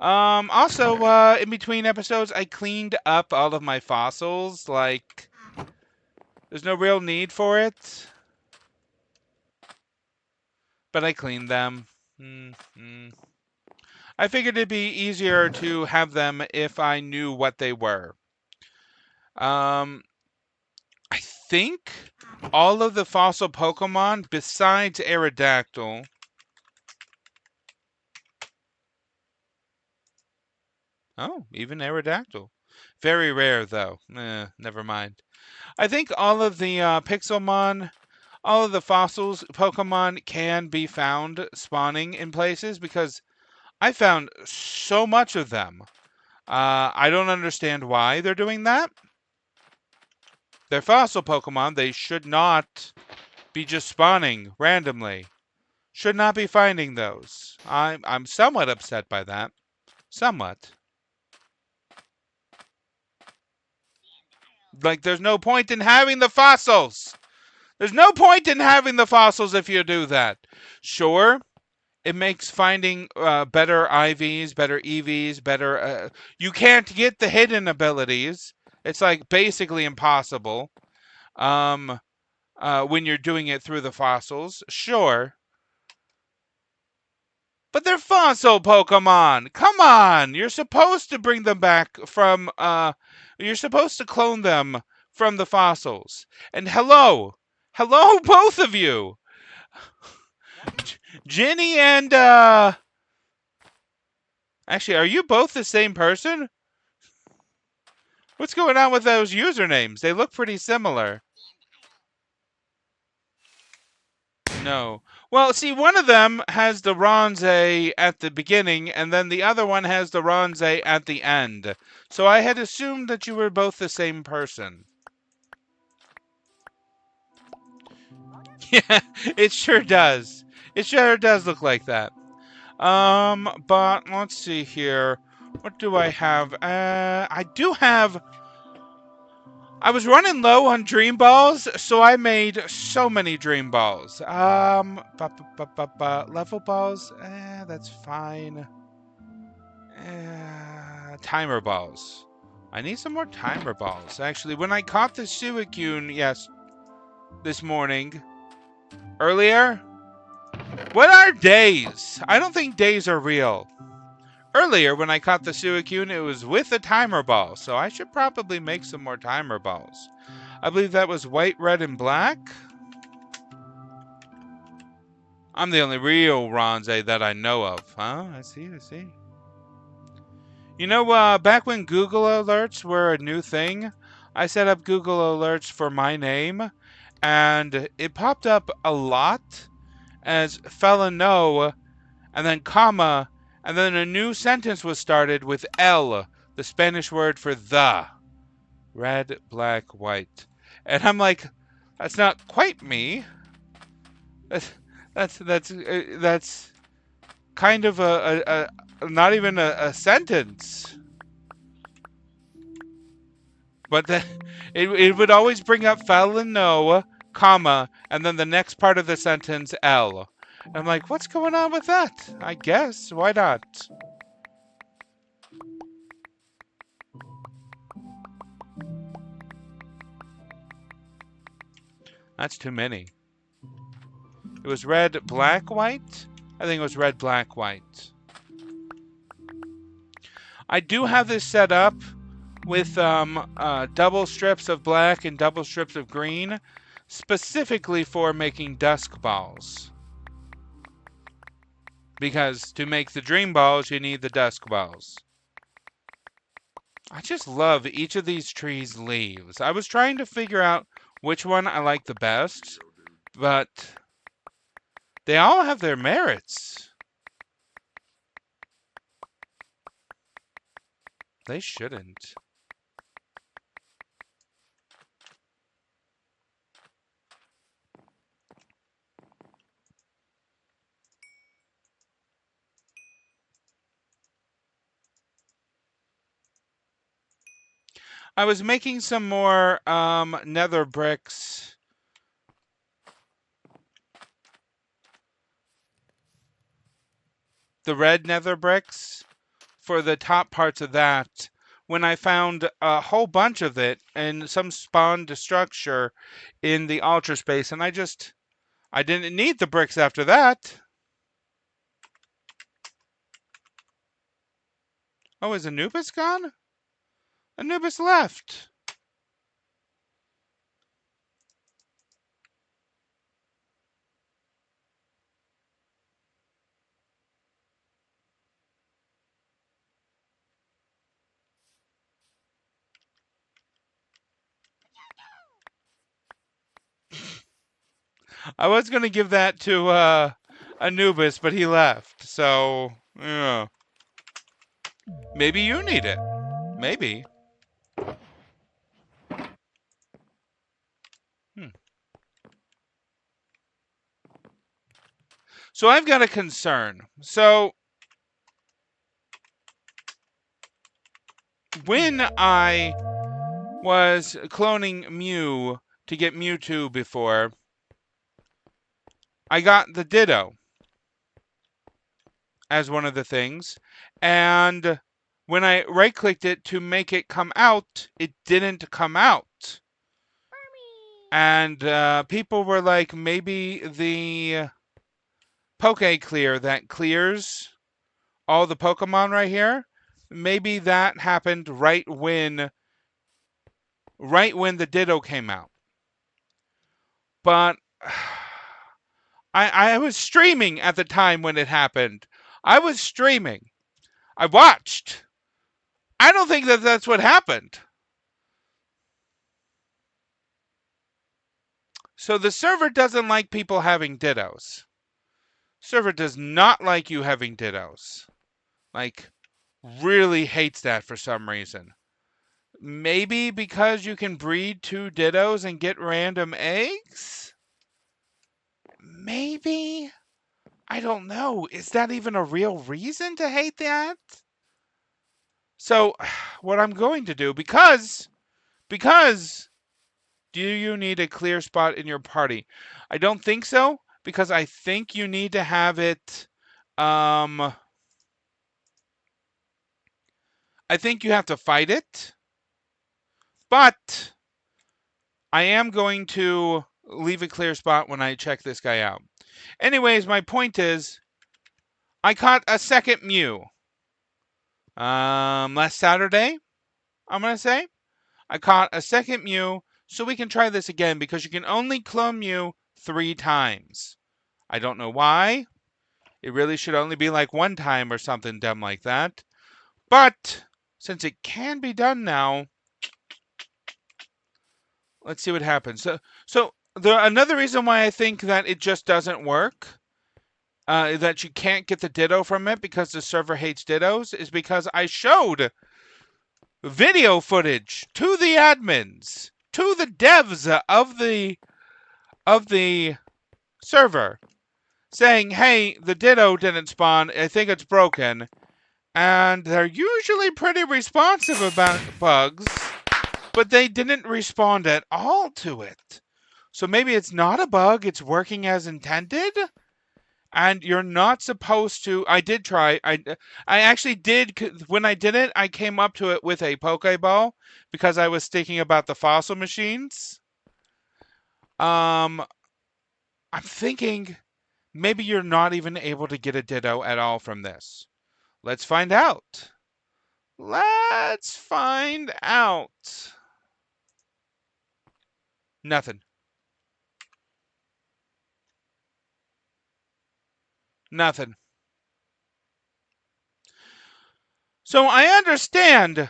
Also, in between episodes, I cleaned up all of my fossils. Like, there's no real need for it, but I cleaned them. I figured it'd be easier to have them if I knew what they were. I think all of the fossil Pokemon, besides Aerodactyl, oh, even Aerodactyl. Very rare, though. Never mind. I think all of the Pixelmon, all of the fossils Pokemon can be found spawning in places because I found so much of them. I don't understand why they're doing that. They're fossil Pokemon. They should not be just spawning randomly. Should not be finding those. I'm somewhat upset by that. Somewhat. Like, there's no point in having the fossils. There's no point in having the fossils if you do that. Sure, it makes finding better IVs, better EVs, better... you can't get the hidden abilities. It's like basically impossible when you're doing it through the fossils. Sure. But they're fossil Pokemon. Come on. You're supposed to bring them back from... you're supposed to clone them from the fossils. And hello, both of you. Ginny and, actually, are you both the same person? What's going on with those usernames? They look pretty similar. No. Well, see, one of them has the Ronze at the beginning, and then the other one has the Ronze at the end. So I had assumed that you were both the same person. Yeah, it sure does. It sure does look like that. But let's see here. What do I have? I do have... I was running low on Dream Balls, so I made so many Dream Balls. Level Balls? That's fine. Timer Balls. I need some more Timer Balls. Actually, when I caught the Suicune, yes, this morning, earlier, what are days? I don't think days are real. Earlier, when I caught the Suicune, it was with a Timer Ball, so I should probably make some more Timer Balls. I believe that was white, red, and black. I'm the only real Ronze that I know of. Huh? I see. You know, back when Google Alerts were a new thing, I set up Google Alerts for my name, and it popped up a lot as ƒelinoel, and then comma, and then a new sentence was started with el, the Spanish word for the. Red, black, white. And I'm like, that's not quite me. That's kind of a not even a sentence. But it would always bring up ƒelinoel, comma, and then the next part of the sentence, el. And I'm like, what's going on with that? I guess, why not? That's too many. It was red, black, white? I think it was red, black, white. I do have this set up with double strips of black and double strips of green, specifically for making dusk balls. Because to make the dream balls, you need the dusk balls. I just love each of these trees' leaves. I was trying to figure out which one I like the best, but they all have their merits. They shouldn't. I was making some more nether bricks. The red nether bricks for the top parts of that when I found a whole bunch of it and some spawned structure in the Ultra Space, and I didn't need the bricks after that. Oh, is Anubis gone? Anubis left. I was going to give that to Anubis, but he left. So, yeah. Maybe you need it. Maybe. So I've got a concern. So when I was cloning Mew to get Mewtwo before, I got the Ditto as one of the things, and when I right-clicked it to make it come out, it didn't come out. And people were like, maybe the Pokeclear that clears all the Pokemon right here, maybe that happened right when the Ditto came out. But I was streaming at the time when it happened. I was streaming. I watched. I don't think that that's what happened. So the server doesn't like people having Dittos. Server does not like you having Dittos. Like, really hates that for some reason. Maybe because you can breed 2 Dittos and get random eggs? Maybe? I don't know. Is that even a real reason to hate that? So, what I'm going to do, because do you need a clear spot in your party? I don't think so, because I think you need to have it, I think you have to fight it, but I am going to leave a clear spot when I check this guy out. Anyways, my point is, I caught a second Mew. Last Saturday, I'm going to say. I caught a second Mew, so we can try this again, because you can only clone Mew 3 times. I don't know why. It really should only be like 1 time or something dumb like that. But since it can be done now, let's see what happens. So another reason why I think that it just doesn't work, that you can't get the Ditto from it because the server hates Dittos, is because I showed video footage to the admins, to the devs of the server, saying, hey, the Ditto didn't spawn, I think it's broken. And they're usually pretty responsive about bugs, but they didn't respond at all to it. So maybe it's not a bug, it's working as intended? And you're not supposed to... I did try. I actually did... When I did it, I came up to it with a Pokeball because I was thinking about the fossil machines. I'm thinking maybe you're not even able to get a Ditto at all from this. Let's find out. Let's find out. Nothing. Nothing. So I understand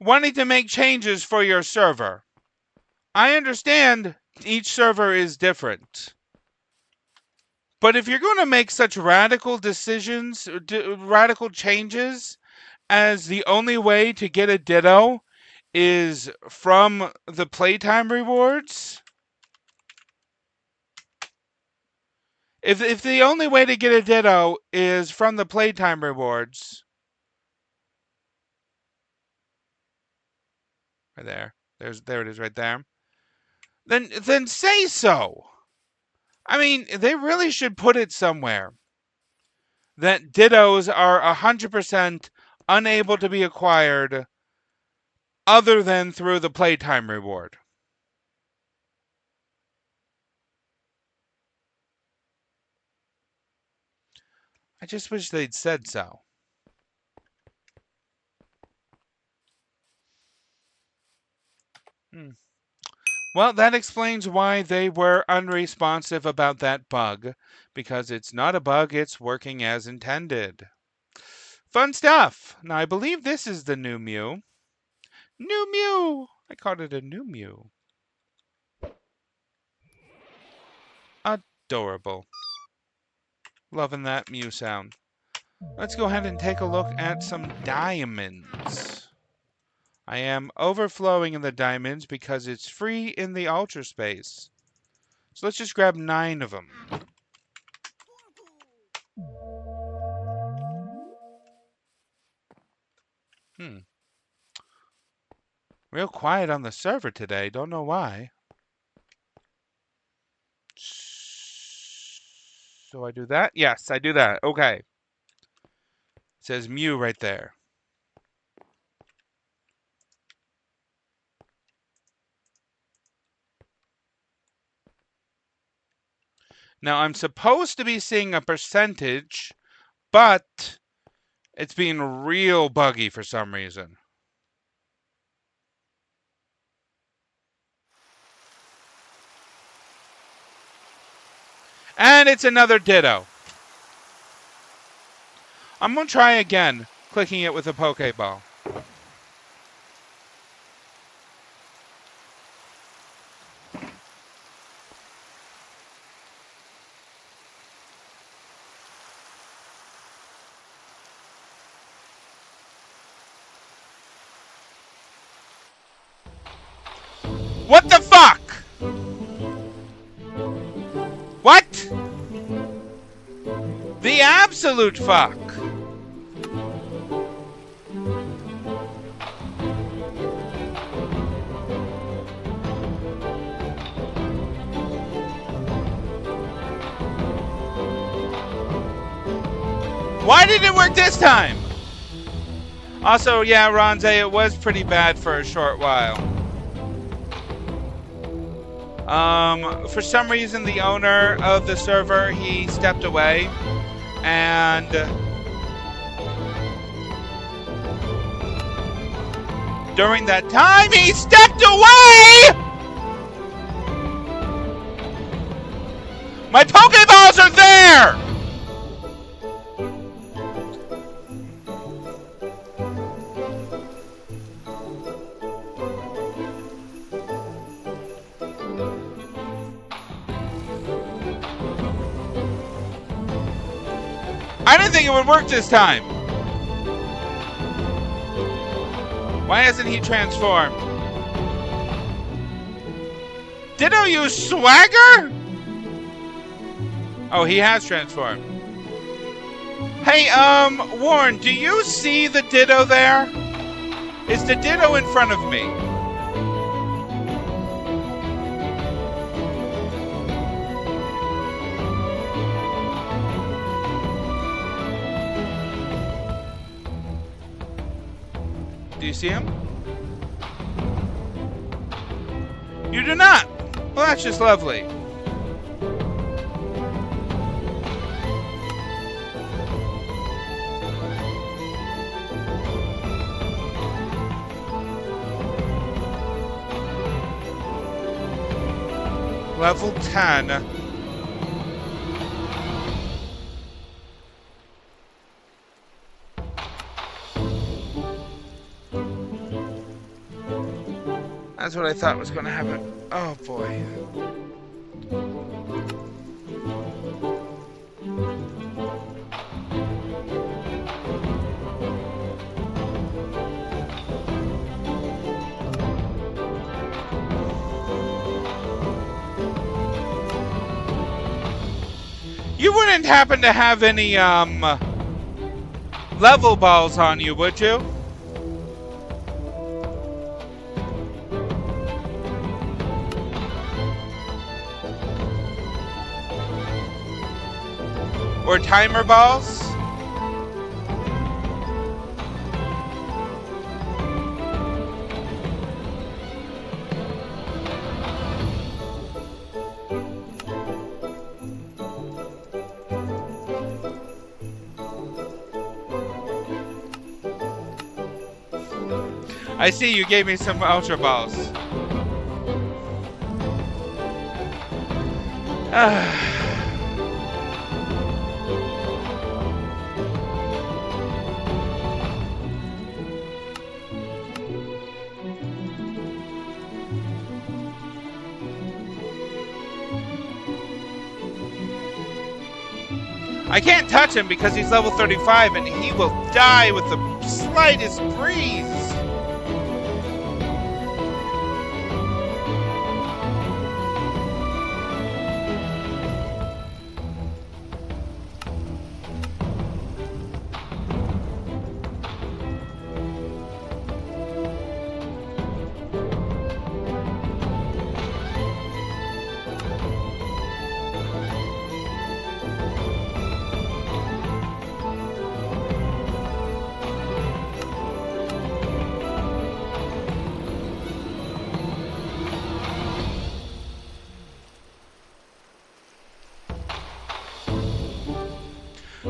wanting to make changes for your server. I understand each server is different. But if you're going to make such radical decisions, radical changes, as the only way to get a Ditto is from the playtime rewards, if the only way to get a Ditto is from the playtime rewards, right there, there it is right there, then say so. I mean, they really should put it somewhere that Dittos are 100% unable to be acquired other than through the playtime reward. I just wish they'd said so. Well, that explains why they were unresponsive about that bug, because it's not a bug, it's working as intended. Fun stuff! Now, I believe this is the new Mew. New Mew! I called it a new Mew. Adorable. Loving that Mew sound. Let's go ahead and take a look at some diamonds. I am overflowing in the diamonds because it's free in the Ultra Space. So let's just grab 9 of them. Real quiet on the server today. Don't know why. So I do that? Yes, I do that. Okay. It says Mew right there. Now, I'm supposed to be seeing a percentage, but it's being real buggy for some reason. And it's another Ditto. I'm going to try again, clicking it with a Pokeball. What the fuck? What? The absolute fuck. Why did it work this time? Also, yeah, Ronze, it was pretty bad for a short while. For some reason, the owner of the server, he stepped away, and during that time, he stepped away! My Pokeballs are there! I didn't think it would work this time. Why hasn't he transformed? Ditto use swagger? Oh, he has transformed. Hey, Warren, do you see the Ditto there? Is the Ditto in front of me? Do you see him? You do not. Well, that's just lovely. Level 10. That's what I thought was going to happen. Oh boy. You wouldn't happen to have any level balls on you, would you? Or timer balls? I see you gave me some Ultra Balls. I can't touch him because he's level 35 and he will die with the slightest breeze.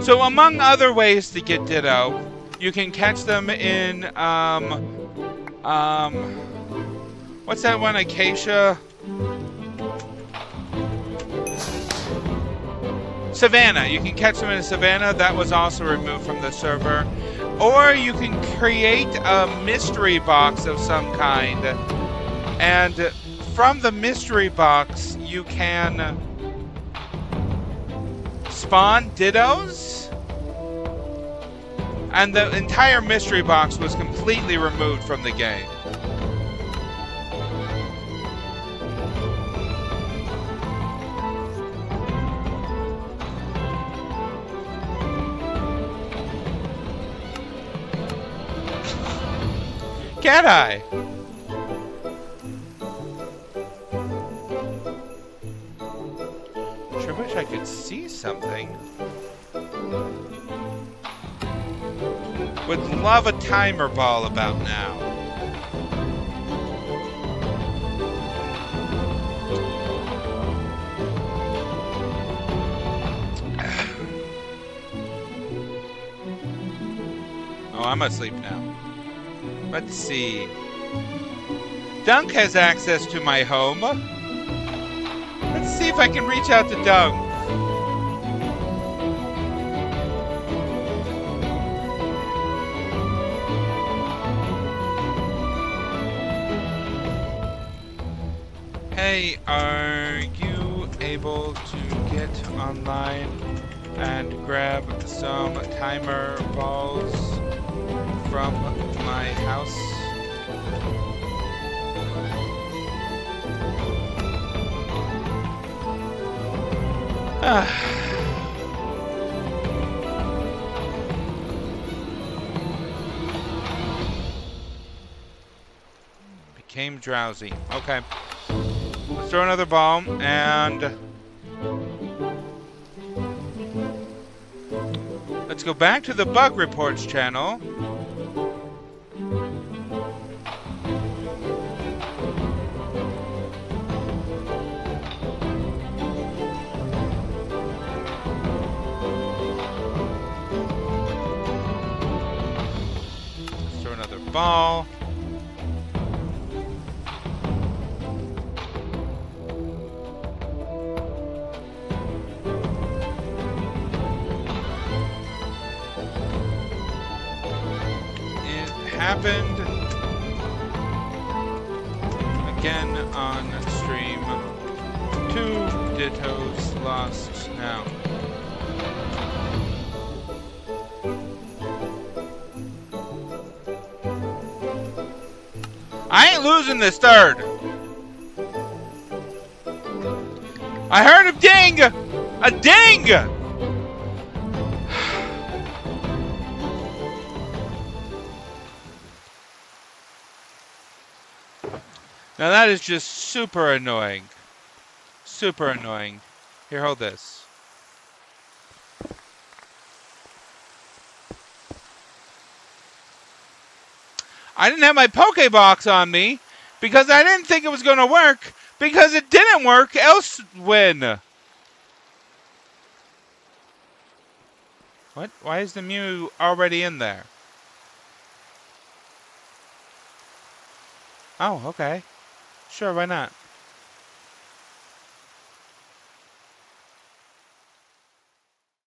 So among other ways to get Ditto, you can catch them in, what's that one, Acacia? Savannah. You can catch them in Savannah. That was also removed from the server. Or you can create a mystery box of some kind. And from the mystery box, you can spawn Dittos. And the entire mystery box was completely removed from the game. Cat Eye! Sure wish I could see something. Would love a timer ball about now. Oh, I'm asleep now. Let's see. Dunk has access to my home. Let's see if I can reach out to Dunk. Hey, are you able to get online and grab some timer balls from my house? Became drowsy. Okay. Let's throw another ball and let's go back to the bug reports channel. Let's throw another ball. Happened again on stream. 2 Dittos lost now. I ain't losing this third. I heard a ding! A ding! Now that is just super annoying. Super annoying. Here, hold this. I didn't have my Pokebox on me because I didn't think it was going to work because it didn't work elsewhere. What? Why is the Mew already in there? Oh, okay. Sure, why not?